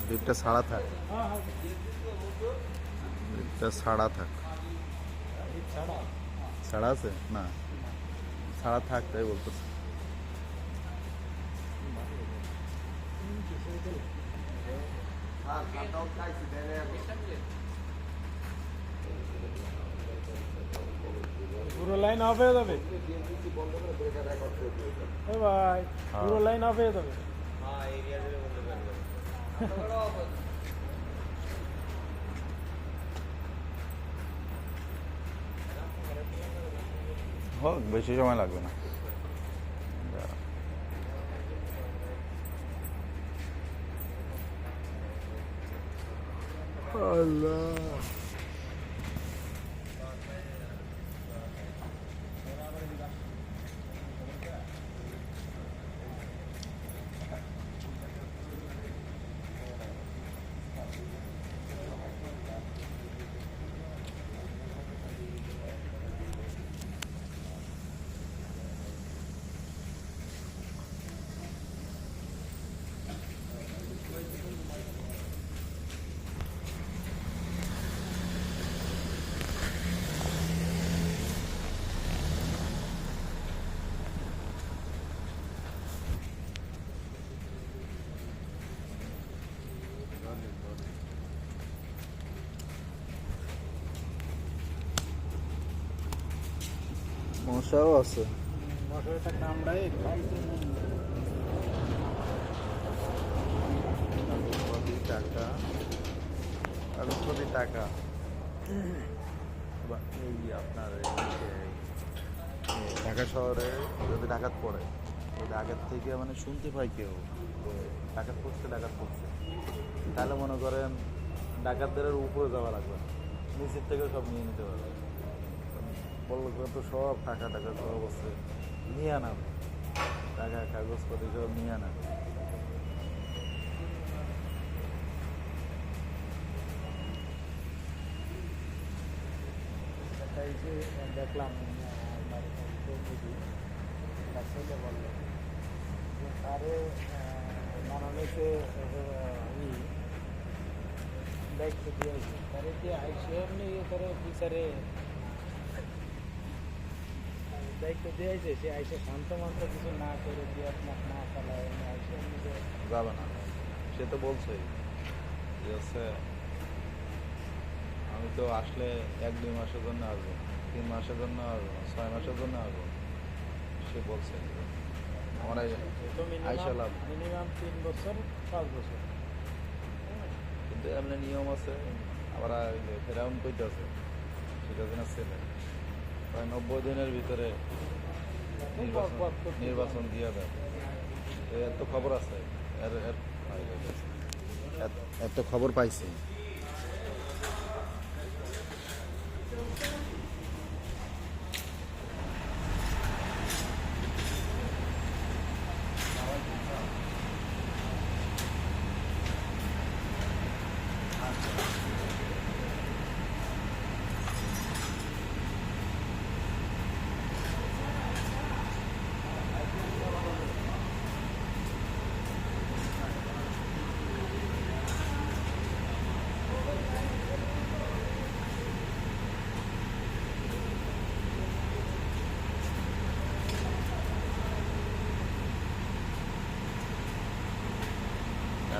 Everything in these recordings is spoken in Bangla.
লিফটটা ছাড়া থাক, লিফটটা ছাড়া থাক। ছাড়া আছে না, ছাড়া থাক তাই বলতেছে। পুরো লাইন অফ হয়ে যাবে ভাই, পুরো লাইন অফ হয়ে যাবে। হোক, বেশি সময় লাগবে না। আল্লাহ, মশাও আছে। মশাটা কামড়ায় টাকা, কাগজ কোটি টাকা। এই আপনার ঢাকা শহরে যদি ডাকাত পড়ে, ওই ডাকাত থেকে মানে শুনতে পাই কেউ ডাকাত পড়ছে, ডাকাত পড়ছে, তাহলে মনে করেন ডাকাতদের উপরে যাওয়া লাগবে না, নিচের থেকে সব নিয়ে নিতে পারবে। বললো তো সব টাকা টাকা সব আছে, নিয়ে আনা টাকা কাগজপত্র সব নিয়ে আনা। দেখলাম বললো তারে মাননীয়কে দায়িত্ব দিয়েছে, তারে যে আইসি এমনি করে বিচারে দায়িত্ব দিয়েছে, সে আইসে শান্ত মান্ত কিছু না করে দিয়ে আপনার না চালায় আইসে এমনি যাবে না। সে তো বলছেই যে হচ্ছে আমি তো আসলে 1-2 মাসের জন্য আসবো, 3 মাসের জন্য আসবো, 6 মাসের জন্য আসবো। সে বলছে আমার আইসা লাভ, মিনিমাম 3 বছর 5 বছর। কিন্তু এমনি নিয়ম আছে। আবার ফেরাউন কইতে আছে সেটা যেন ছেলে প্রায় 90 দিনের ভিতরে নির্বাচন দিয়ে দেয়। এত খবর আছে, এত খবর পাইছি।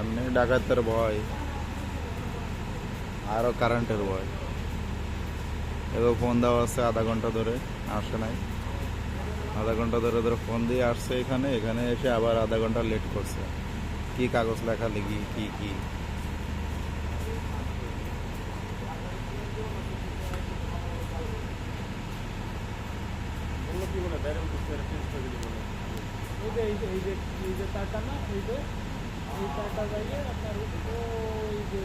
এমনি ডাকাতের ভয়, আরও কারেন্টের ভয়। এবার ফোন দেওয়া আছে আধা ঘন্টা ধরে, আসে নাই। আধা ঘন্টা ধরে ধরে ফোন দিয়ে আসছে এখানে, এখানে এসে আবার আধা ঘন্টা লেট করছে। কি কাগজ লেখা লিখি কি কি বললো কি বলে বাইরে চেঞ্জ করে দিতে বলে এই যে তারটা না, এই যে এই তারটা যাইয়ে আপনার ওই যে